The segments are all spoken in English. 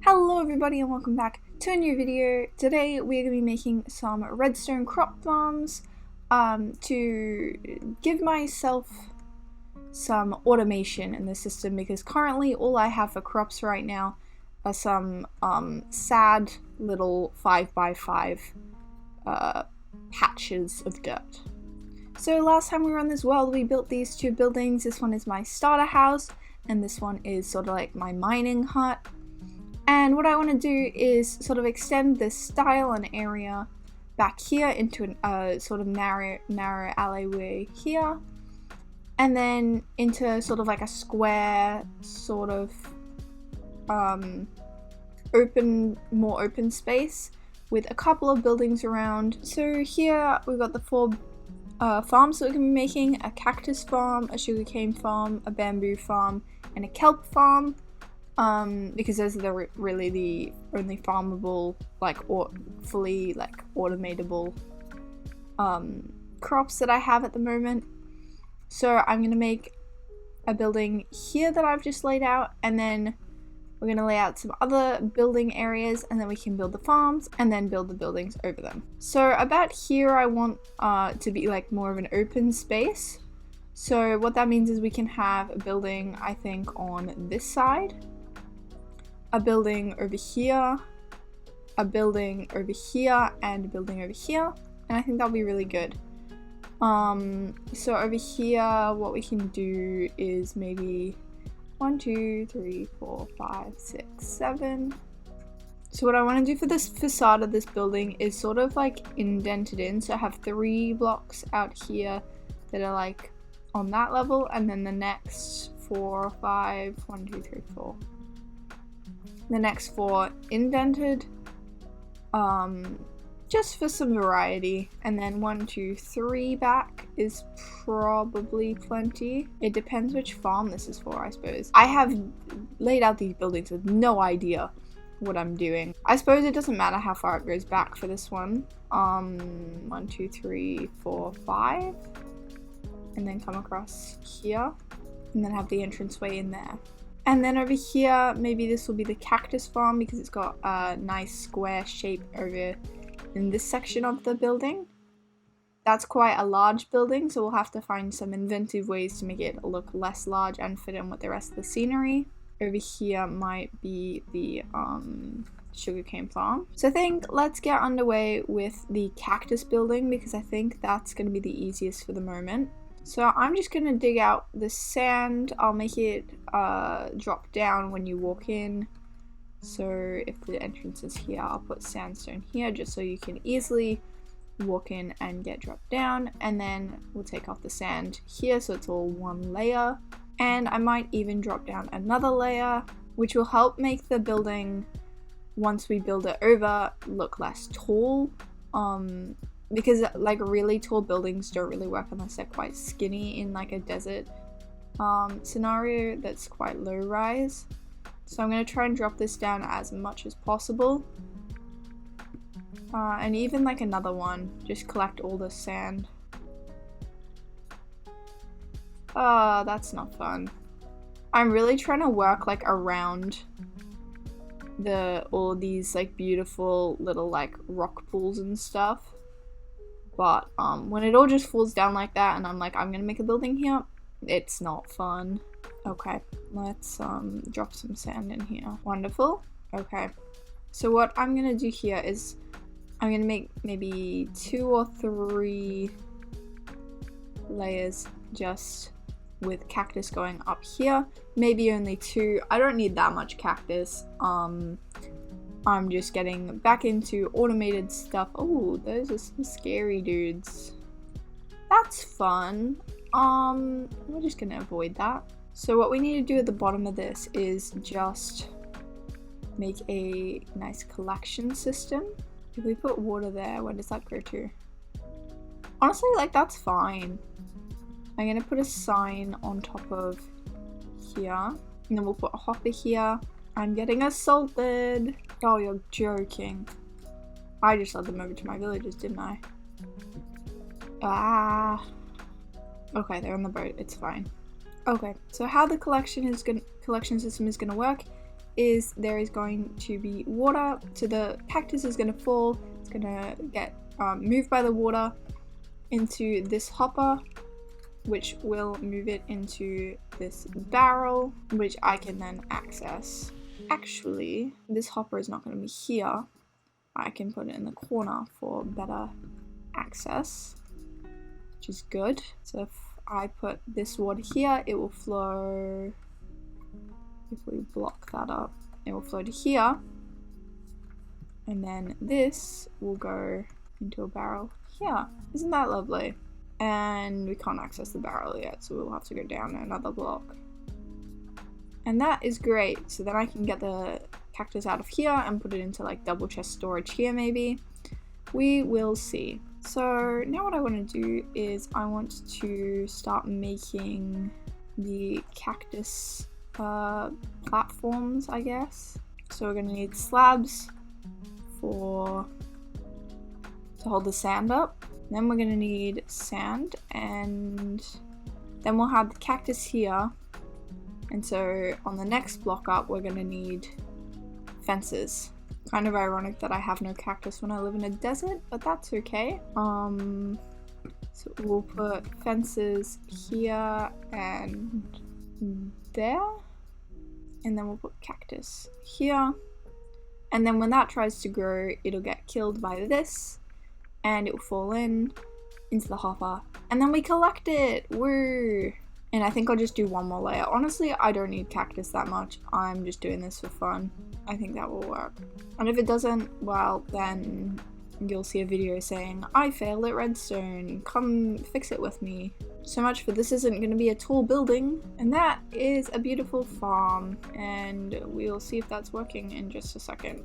Hello everybody and welcome back to a new video. Today we're going to be making some redstone crop farms to give myself some automation in the system, because currently all I have for crops right now are some sad little 5x5 patches of dirt. So last time we were on this world we built these two buildings. This one is my starter house and this one is sort of like my mining hut. And what I want to do is sort of extend this style and area back here into a sort of narrow alleyway here, and then into sort of like a square sort of more open space with a couple of buildings around. So here we've got the four farms that we're going to be making: a cactus farm, a sugarcane farm, a bamboo farm, and a kelp farm. Because those are really the only farmable, fully automatable crops that I have at the moment. So I'm gonna make a building here that I've just laid out, and then we're gonna lay out some other building areas, and then we can build the farms and then build the buildings over them. So about here I want to be like more of an open space. So what that means is we can have a building, I think, on this side, a building over here, a building over here, and a building over here, and I think that'll be really good. So over here what we can do is maybe 1, 2, 3, 4, 5, 6, 7. So what I want to do for this facade of this building is sort of like indented in, so I have 3 blocks out here that are like on that level, and then the next 4, 5, 1, 2, 3, 4. The next 4 indented, just for some variety, and then 1, 2, 3 back is probably plenty. It depends which farm this is for, I suppose. I have laid out these buildings with no idea what I'm doing. I suppose it doesn't matter how far it goes back for this one. 1, 2, 3, 4, 5, and then come across here, and then have the entranceway in there. And then over here, maybe this will be the cactus farm because it's got a nice square shape over in this section of the building. That's quite a large building, so we'll have to find some inventive ways to make it look less large and fit in with the rest of the scenery. Over here might be the sugarcane farm. So I think let's get underway with the cactus building, because I think that's going to be the easiest for the moment. So I'm just going to dig out the sand. I'll make it drop down when you walk in. So if the entrance is here, I'll put sandstone here just so you can easily walk in and get dropped down. And then we'll take off the sand here so it's all one layer. And I might even drop down another layer, which will help make the building, once we build it over, look less tall. Because like really tall buildings don't really work unless they're quite skinny in like a desert scenario that's quite low rise. So I'm going to try and drop this down as much as possible. And even like another one, just collect all the sand. That's not fun. I'm really trying to work like around all these like beautiful little like rock pools and stuff. But when it all just falls down like that and I'm like, I'm gonna make a building here, it's not fun. Okay, let's drop some sand in here. Wonderful. Okay, so what I'm gonna do here is I'm gonna make maybe 2 or 3 layers just with cactus going up here. Maybe only 2. I don't need that much cactus. I'm just getting back into automated stuff. Oh, those are some scary dudes. That's fun. We're just gonna avoid that. So what we need to do at the bottom of this is just make a nice collection system. If we put water there, where does that go to? Honestly, like, that's fine. I'm gonna put a sign on top of here, and then we'll put a hopper here. I'm getting assaulted. Oh, you're joking. I just led them over to my villagers, didn't I? Ah. Okay, they're on the boat. It's fine. Okay, so how the collection system is gonna work is there is going to be water, so the cactus is going to fall, it's going to get moved by the water into this hopper, which will move it into this barrel, which I can then access. Actually, this hopper is not going to be here. I can put it in the corner for better access, which is good. So if I put this water here, it will flow. If we block that up, it will flow to here. And then this will go into a barrel here. Isn't that lovely? And we can't access the barrel yet, so we'll have to go down another block. And that is great. So then I can get the cactus out of here and put it into like double chest storage here maybe. We will see. So now what I want to do is I want to start making the cactus platforms, I guess. So we're going to need slabs to hold the sand up. Then we're going to need sand, and then we'll have the cactus here. And so on the next block up, we're going to need fences. Kind of ironic that I have no cactus when I live in a desert, but that's okay. So we'll put fences here and there. And then we'll put cactus here. And then when that tries to grow, it'll get killed by this. And it will fall into the hopper. And then we collect it! Woo! And I think I'll just do one more layer. Honestly, I don't need cactus that much. I'm just doing this for fun. I think that will work. And if it doesn't, well, then you'll see a video saying, I failed at redstone, come fix it with me. So much for this isn't going to be a tall building. And that is a beautiful farm. And we'll see if that's working in just a second.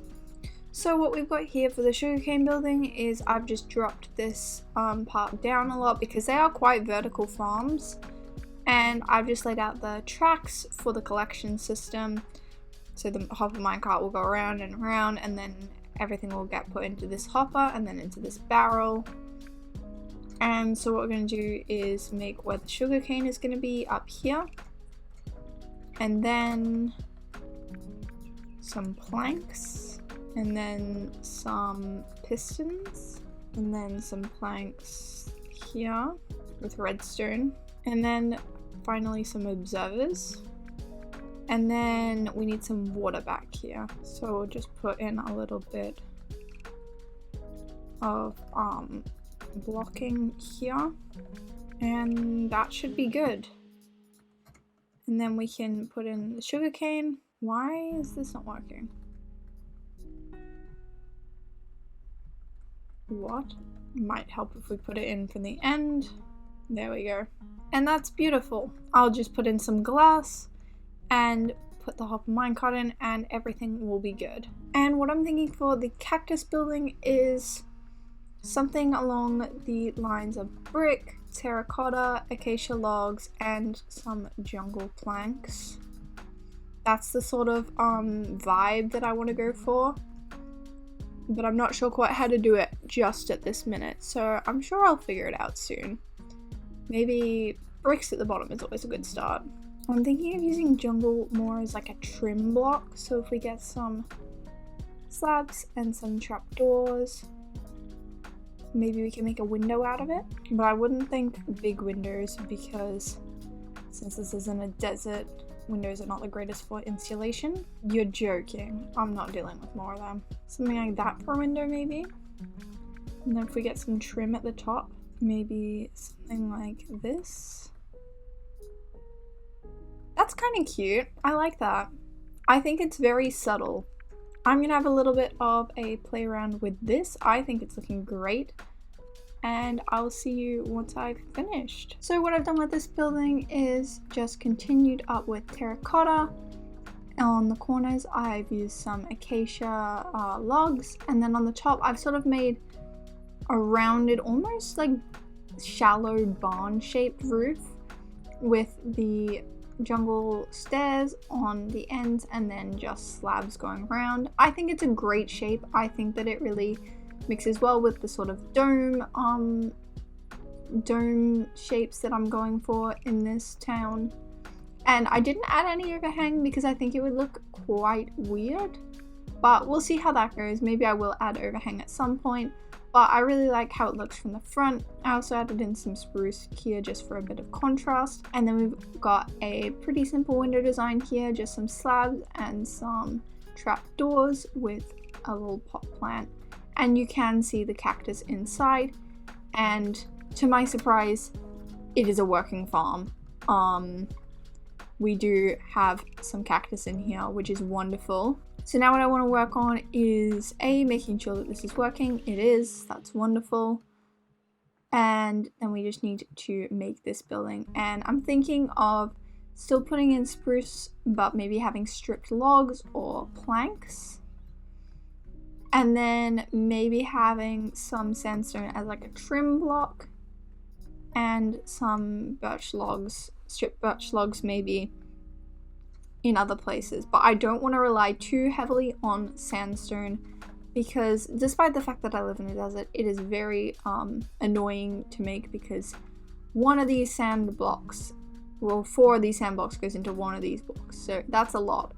So what we've got here for the sugarcane building is I've just dropped this part down a lot because they are quite vertical farms. And I've just laid out the tracks for the collection system. So the hopper minecart will go around and around, and then everything will get put into this hopper and then into this barrel. And so what we're going to do is make where the sugarcane is going to be up here. And then some planks. And then some pistons. And then some planks here with redstone. And then finally some observers. And then we need some water back here. So we'll just put in a little bit of blocking here. And that should be good. And then we can put in the sugarcane. Why is this not working? What? Might help if we put it in from the end. There we go. And that's beautiful. I'll just put in some glass and put the hopper minecart in and everything will be good. And what I'm thinking for the cactus building is something along the lines of brick, terracotta, acacia logs, and some jungle planks. That's the sort of vibe that I want to go for. But I'm not sure quite how to do it just at this minute, so I'm sure I'll figure it out soon. Maybe bricks at the bottom is always a good start. I'm thinking of using jungle more as like a trim block, so if we get some slabs and some trapdoors, maybe we can make a window out of it. But I wouldn't think big windows because since this isn't a desert, windows are not the greatest for insulation. You're joking. I'm not dealing with more of them. Something like that for a window maybe. And then if we get some trim at the top, maybe something like this. That's kind of cute. I like that. I think it's very subtle. I'm gonna have a little bit of a play around with this. I think it's looking great. And I'll see you once I've finished. So what I've done with this building is just continued up with terracotta. On the corners I've used some acacia logs, and then on the top I've sort of made a rounded, almost like shallow barn shaped roof with the jungle stairs on the ends and then just slabs going around. I think it's a great shape. I think that it really mixes well with the sort of dome shapes that I'm going for in this town. And I didn't add any overhang because I think it would look quite weird, but we'll see how that goes. Maybe I will add overhang at some point, but I really like how it looks from the front. I also added in some spruce here just for a bit of contrast. And then we've got a pretty simple window design here, just some slabs and some trap doors with a little pot plant. And you can see the cactus inside, and to my surprise, it is a working farm. We do have some cactus in here, which is wonderful. So now what I want to work on is making sure that this is working. It is, that's wonderful. And then we just need to make this building. And I'm thinking of still putting in spruce, but maybe having stripped logs or planks. And then maybe having some sandstone as like a trim block. And some birch logs, stripped birch logs maybe in other places. But I don't want to rely too heavily on sandstone, because despite the fact that I live in a desert, it is very annoying to make, because one of these sand blocks, well, 4 of these sand blocks goes into one of these blocks, so that's a lot.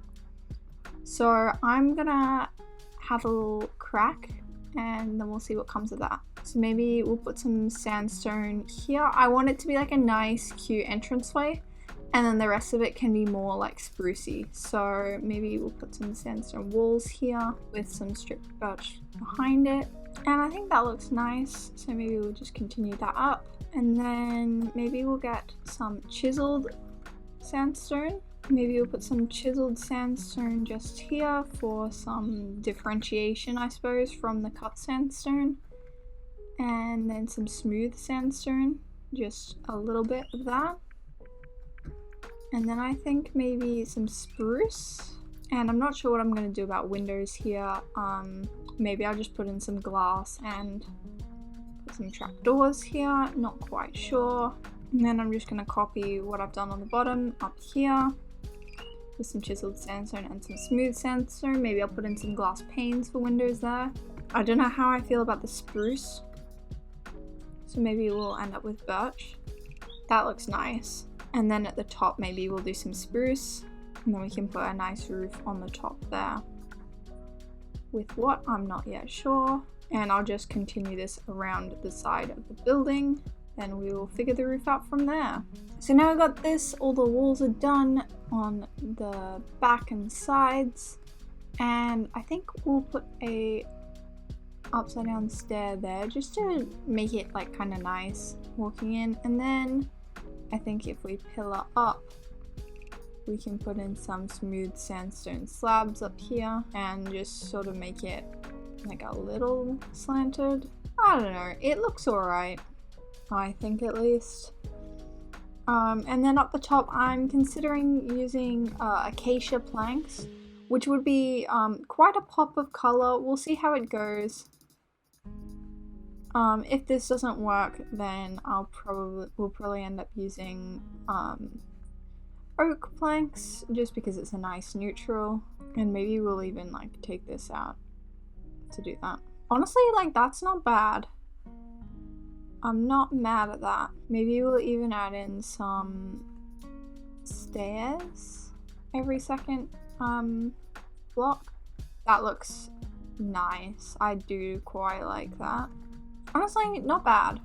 So I'm gonna have a little crack and then we'll see what comes of that. So maybe we'll put some sandstone here. I want it to be like a nice cute entranceway, and then the rest of it can be more like sprucey. So maybe we'll put some sandstone walls here with some stripped birch behind it. And I think that looks nice. So maybe we'll just continue that up. And then maybe we'll get some chiseled sandstone. Maybe we'll put some chiseled sandstone just here for some differentiation, I suppose, from the cut sandstone. And then some smooth sandstone, just a little bit of that. And then I think maybe some spruce. And I'm not sure what I'm going to do about windows here. Maybe I'll just put in some glass and put some trapdoors here, not quite sure. And then I'm just going to copy what I've done on the bottom up here with some chiseled sandstone and some smooth sandstone. Maybe I'll put in some glass panes for windows there. I don't know how I feel about the spruce, so maybe we'll end up with birch. That looks nice. And then at the top maybe we'll do some spruce, and then we can put a nice roof on the top there. With what, I'm not yet sure. And I'll just continue this around the side of the building, then we will figure the roof out from there. So now I got this, all the walls are done on the back and sides, and I think we'll put a upside down stair there just to make it like kind of nice walking in. And then I think if we pillar up, we can put in some smooth sandstone slabs up here and just sort of make it like a little slanted. I don't know, it looks alright, I think, at least. And then up the top I'm considering using acacia planks, which would be quite a pop of color. We'll see how it goes. If this doesn't work, then we'll probably end up using oak planks, just because it's a nice neutral, and maybe we'll even like take this out to do that. Honestly, like, that's not bad. I'm not mad at that. Maybe we'll even add in some stairs every second block. That looks nice. I do quite like that. Honestly, not bad.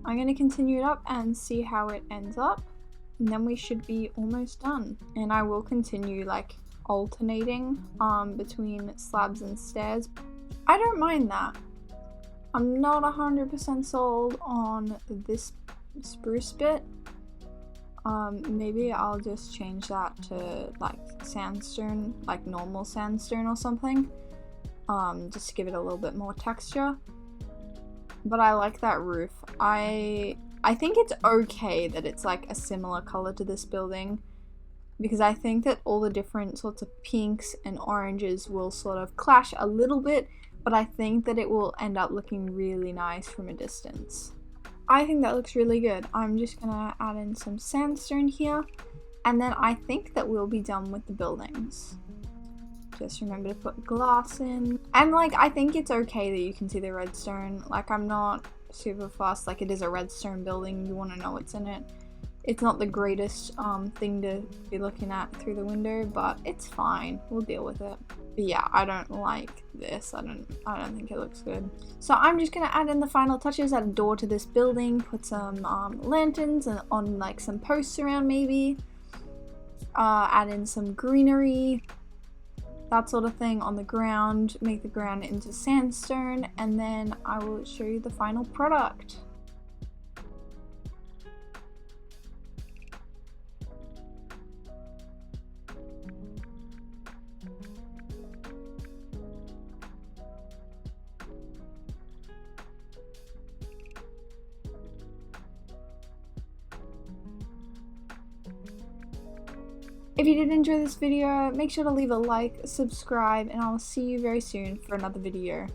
I'm gonna continue it up and see how it ends up, and then we should be almost done. And I will continue like alternating between slabs and stairs. I don't mind that. I'm not 100% sold on this spruce bit. Maybe I'll just change that to like sandstone, like normal sandstone or something, just to give it a little bit more texture. But I like that roof. I think it's okay that it's like a similar color to this building, because I think that all the different sorts of pinks and oranges will sort of clash a little bit, but I think that it will end up looking really nice from a distance. I think that looks really good. I'm just gonna add in some sandstone here, and then I think that we'll be done with the buildings. Just remember to put glass in. And like, I think it's okay that you can see the redstone. Like, I'm not super fussed. Like, it is a redstone building, you want to know what's in it. It's not the greatest thing to be looking at through the window, but it's fine. We'll deal with it. But yeah, I don't like this. I don't think it looks good. So I'm just gonna add in the final touches, add a door to this building, put some lanterns and on like some posts around maybe. Add in some greenery, that sort of thing on the ground, make the ground into sandstone, and then I will show you the final product. If you did enjoy this video, make sure to leave a like, subscribe, and I'll see you very soon for another video.